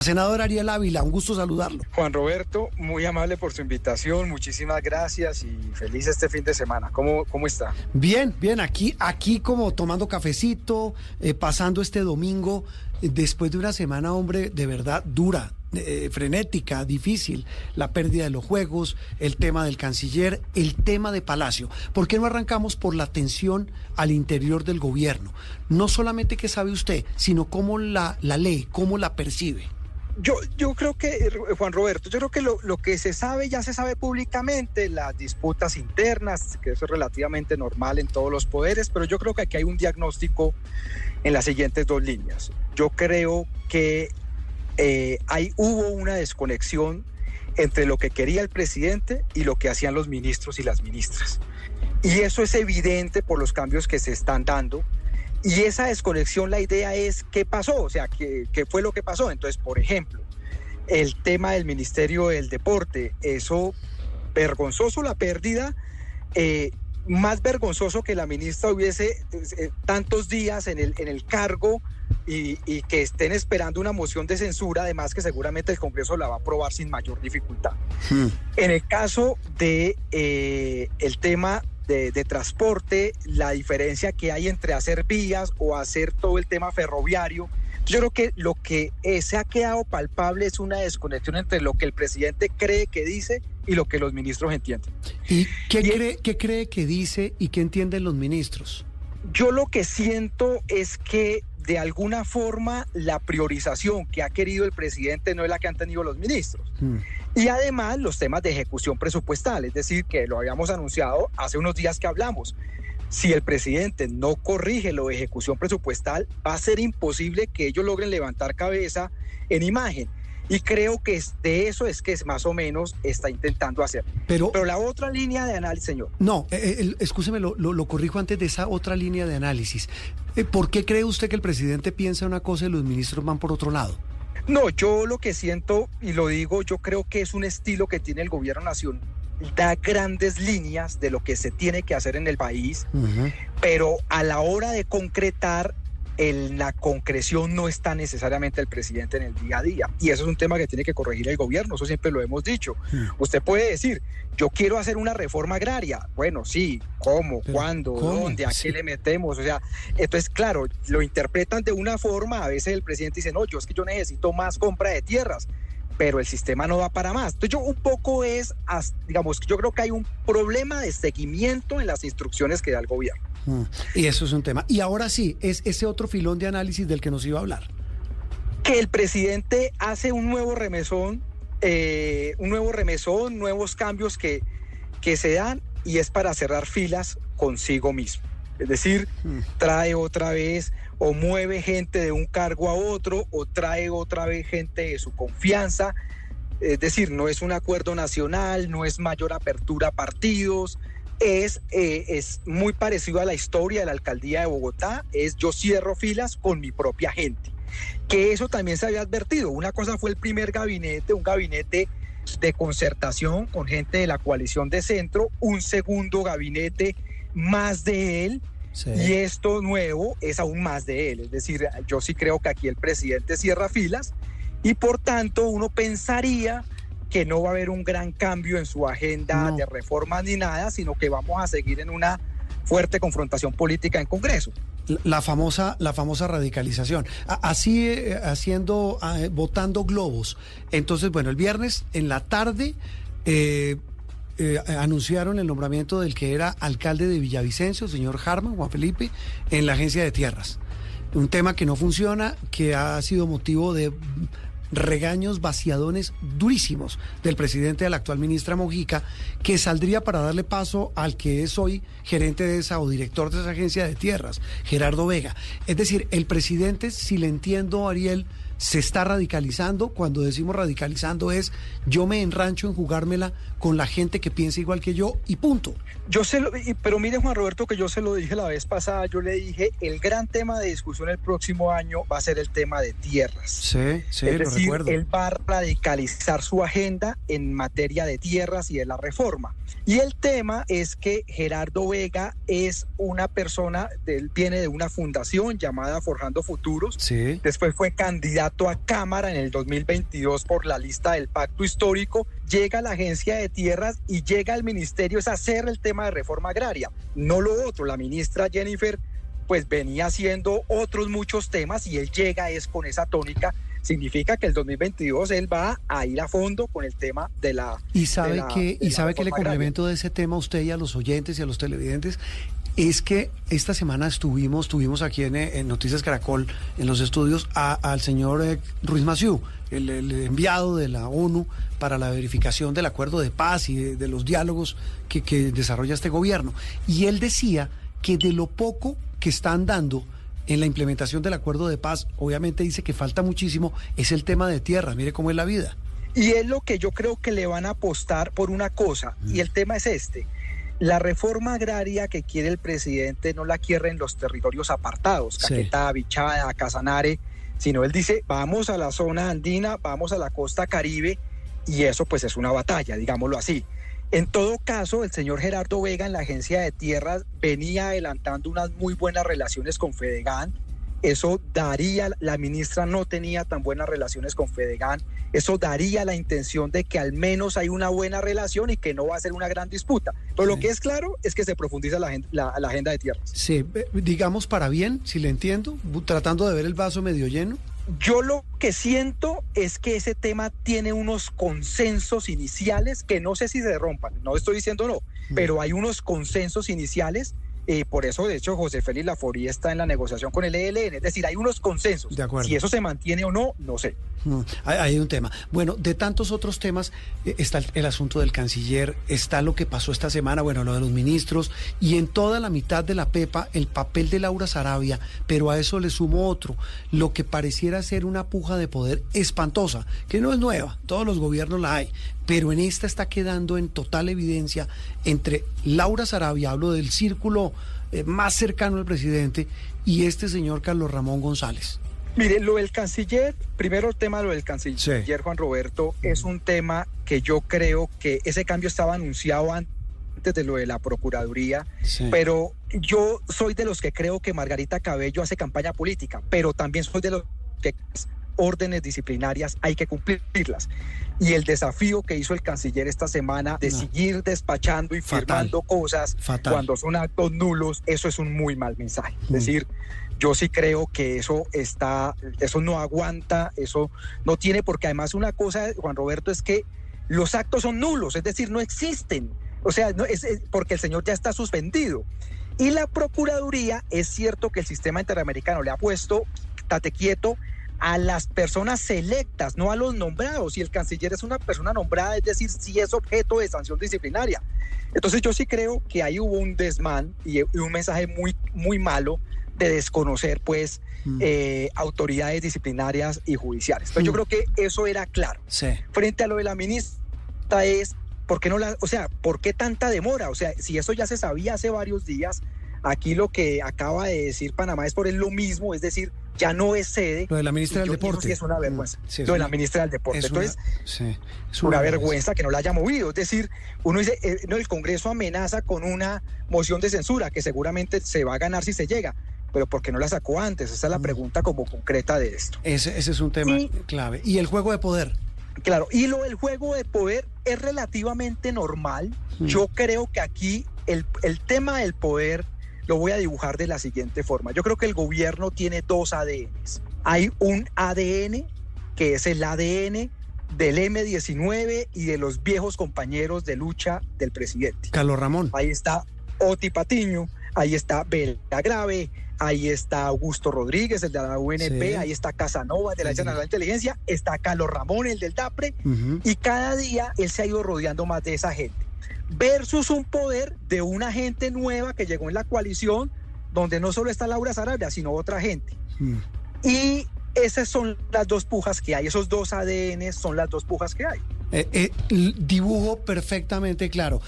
Senador Ariel Ávila, un gusto saludarlo. Juan Roberto, muy amable por su invitación, muchísimas gracias y feliz este fin de semana. ¿Cómo está? Bien, aquí como tomando cafecito, pasando este domingo, después de una semana, hombre, de verdad dura, frenética, difícil, la pérdida de los juegos, el tema del canciller, el tema de Palacio. ¿Por qué no arrancamos por la tensión al interior del gobierno? No solamente qué sabe usted, sino cómo la lee, cómo la percibe. Yo creo que, Juan Roberto, yo creo que lo que se sabe ya se sabe públicamente, las disputas internas, que eso es relativamente normal en todos los poderes, pero yo creo que aquí hay un diagnóstico en las siguientes dos líneas. Yo creo que hubo una desconexión entre lo que quería el presidente y lo que hacían los ministros y las ministras. Y eso es evidente por los cambios que se están dando. Y esa desconexión, la idea es qué pasó, o sea, qué fue lo que pasó. Entonces, por ejemplo, el tema del Ministerio del Deporte, eso vergonzoso la pérdida, más vergonzoso que la ministra hubiese tantos días en el cargo y que estén esperando una moción de censura, además que seguramente el Congreso la va a aprobar sin mayor dificultad. En el caso de el tema de transporte, la diferencia que hay entre hacer vías o hacer todo el tema ferroviario, yo creo que lo que se ha quedado palpable es una desconexión entre lo que el presidente cree que dice y lo que los ministros entienden. ¿Y qué cree que dice y qué entienden los ministros? Yo lo que siento es que de alguna forma la priorización que ha querido el presidente no es la que han tenido los ministros. Y además los temas de ejecución presupuestal, es decir, que lo habíamos anunciado hace unos días que hablamos. Si el presidente no corrige la ejecución presupuestal, va a ser imposible que ellos logren levantar cabeza en imagen. Y creo que de eso es que más o menos está intentando hacer. Pero la otra línea de análisis, señor. No, excúseme, lo corrijo antes de esa otra línea de análisis. ¿Por qué cree usted que el presidente piensa una cosa y los ministros van por otro lado? No, yo lo que siento, y lo digo, yo creo que es un estilo que tiene el gobierno nacional. Da grandes líneas de lo que se tiene que hacer en el país, pero a la hora de concretar, la concreción no está necesariamente el presidente en el día a día. Y eso es un tema que tiene que corregir el gobierno, eso siempre lo hemos dicho. Usted puede decir, yo quiero hacer una reforma agraria. Bueno, sí, ¿cómo? ¿Cuándo? ¿Dónde? ¿A qué le metemos? O sea, entonces, claro, lo interpretan de una forma. A veces el presidente dice, no, yo necesito más compra de tierras, pero el sistema no va para más. Entonces yo creo que hay un problema de seguimiento en las instrucciones que da el gobierno. Y eso es un tema. Y ahora sí, es ese otro filón de análisis del que nos iba a hablar. Que el presidente hace un nuevo remesón, nuevos cambios que se dan, y es para cerrar filas consigo mismo. Es decir, trae otra vez o mueve gente de un cargo a otro o trae otra vez gente de su confianza. Es decir, no es un acuerdo nacional, no es mayor apertura a partidos. Es muy parecido a la historia de la alcaldía de Bogotá, yo cierro filas con mi propia gente, que eso también se había advertido. Una cosa fue el primer gabinete, un gabinete de concertación con gente de la coalición de centro, un segundo gabinete más de él, sí. Y esto nuevo es aún más de él. Es decir, yo sí creo que aquí el presidente cierra filas y por tanto uno pensaría que no va a haber un gran cambio en su agenda de reformas ni nada, sino que vamos a seguir en una fuerte confrontación política en Congreso. La famosa radicalización. Así botando globos. Entonces, bueno, el viernes en la tarde anunciaron el nombramiento del que era alcalde de Villavicencio, señor Harman, Juan Felipe, en la agencia de tierras. Un tema que no funciona, que ha sido motivo de regaños vaciadones durísimos del presidente, de la actual ministra Mojica, que saldría para darle paso al que es hoy gerente de esa o director de esa agencia de tierras, Gerardo Vega. Es decir, el presidente, si le entiendo, Ariel, se está radicalizando. Cuando decimos radicalizando es yo me enrancho en jugármela con la gente que piensa igual que yo y punto. Pero mire, Juan Roberto, que yo se lo dije la vez pasada, yo le dije, el gran tema de discusión el próximo año va a ser el tema de tierras. Sí, es lo decir, recuerdo. Él va a radicalizar su agenda en materia de tierras y de la reforma. Y el tema es que Gerardo Vega es una persona, él viene de una fundación llamada Forjando Futuros, sí. Después fue candidato candidato a Cámara en el 2022 por la lista del Pacto Histórico, llega a la Agencia de Tierras y llega al ministerio es hacer el tema de reforma agraria, no lo otro. La ministra Jennifer pues venía haciendo otros muchos temas y él llega es con esa tónica. Significa que el 2022 él va a ir a fondo con el tema de la... Y sabe que le complemento de ese tema a usted y a los oyentes y a los televidentes, es que esta semana tuvimos aquí en Noticias Caracol, en los estudios, al señor Ruiz Massieu, el enviado de la ONU para la verificación del acuerdo de paz y de los diálogos que desarrolla este gobierno. Y él decía que de lo poco que están dando en la implementación del acuerdo de paz, obviamente dice que falta muchísimo, es el tema de tierra. Mire cómo es la vida. Y es lo que yo creo que le van a apostar por una cosa, y el tema es este. La reforma agraria que quiere el presidente no la quiere en los territorios apartados, Caquetá, Bichada, Casanare, sino él dice, vamos a la zona andina, vamos a la costa Caribe, y eso pues es una batalla, digámoslo así. En todo caso, el señor Gerardo Vega en la Agencia de Tierras venía adelantando unas muy buenas relaciones con Fedegan. Eso daría, la ministra no tenía tan buenas relaciones con Fedegan, eso daría la intención de que al menos hay una buena relación y que no va a ser una gran disputa. Pero lo que es claro es que se profundiza la agenda de tierras. Sí, digamos para bien, si le entiendo, tratando de ver el vaso medio lleno. Yo lo que siento es que ese tema tiene unos consensos iniciales que no sé si se rompan, no estoy diciendo no, pero hay unos consensos iniciales. Por eso, de hecho, José Félix Laforía está en la negociación con el ELN, es decir, hay unos consensos. De acuerdo. Si eso se mantiene o no, no sé. Hay un tema. Bueno, de tantos otros temas, está el asunto del canciller, está lo que pasó esta semana, bueno, lo de los ministros, y en toda la mitad de la pepa, el papel de Laura Sarabia, pero a eso le sumo otro, lo que pareciera ser una puja de poder espantosa, que no es nueva, todos los gobiernos la hay, pero en esta está quedando en total evidencia entre Laura Sarabia, hablo del círculo más cercano al presidente, y este señor Carlos Ramón González. Mire, lo del canciller, primero el tema de lo del canciller, sí. Juan Roberto, es un tema que yo creo que ese cambio estaba anunciado antes de lo de la Procuraduría, sí. Pero yo soy de los que creo que Margarita Cabello hace campaña política, pero también soy de los que órdenes disciplinarias hay que cumplirlas. Y el desafío que hizo el canciller esta semana de seguir despachando y firmando cosas cuando son actos nulos, eso es un muy mal mensaje. Es decir, yo sí creo que eso no aguanta, eso no tiene, porque además una cosa, Juan Roberto, es que los actos son nulos, es decir, no existen. O sea, no, es porque el señor ya está suspendido. Y la Procuraduría, es cierto que el sistema interamericano le ha puesto, tate quieto, a las personas selectas, no a los nombrados. Si el canciller es una persona nombrada, es decir, si es objeto de sanción disciplinaria. Entonces yo sí creo que ahí hubo un desmán y un mensaje muy, muy malo de desconocer, pues, autoridades disciplinarias y judiciales. Entonces yo creo que eso era claro. Sí. Frente a lo de la ministra es, ¿por qué tanta demora? O sea, si eso ya se sabía hace varios días, aquí lo que acaba de decir Panamá es lo mismo, es decir, ya no es sede. Lo de la ministra del Deporte. Sí, es una vergüenza. Sí, lo de la ministra del Deporte. Entonces, es una vergüenza que no la haya movido. Es decir, uno dice, no, el Congreso amenaza con una moción de censura que seguramente se va a ganar si se llega. Pero ¿por qué no la sacó antes? Esa es la pregunta como concreta de esto. Ese es un tema clave. ¿Y el juego de poder? Claro, y lo del juego de poder es relativamente normal. Yo creo que aquí el tema del poder lo voy a dibujar de la siguiente forma. Yo creo que el gobierno tiene dos ADNs. Hay un ADN que es el ADN del M-19 y de los viejos compañeros de lucha del presidente. Carlos Ramón. Ahí está Oti Patiño, ahí está Bela Grave, ahí está Augusto Rodríguez, el de la UNP, ahí está Casanova, el de la Agencia Nacional de Inteligencia, está Carlos Ramón, el del DAPRE, y cada día él se ha ido rodeando más de esa gente. Versus un poder de una gente nueva que llegó en la coalición, donde no solo está Laura Sarabia, sino otra gente. Y esas son las dos pujas que hay, esos dos ADN son las dos pujas que hay. Dibujo perfectamente claro.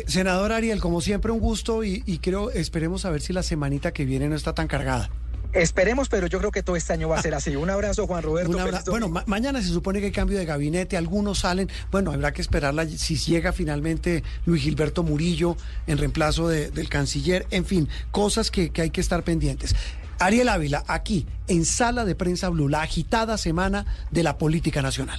Senador Ariel, como siempre un gusto y esperemos a ver si la semanita que viene no está tan cargada. Esperemos, pero yo creo que todo este año va a ser así. Un abrazo, Juan Roberto. Bueno, mañana se supone que hay cambio de gabinete, algunos salen. Bueno, habrá que esperarla si llega finalmente Luis Gilberto Murillo en reemplazo del canciller. En fin, cosas que hay que estar pendientes. Ariel Ávila, aquí en Sala de Prensa Blue, la agitada semana de la política nacional.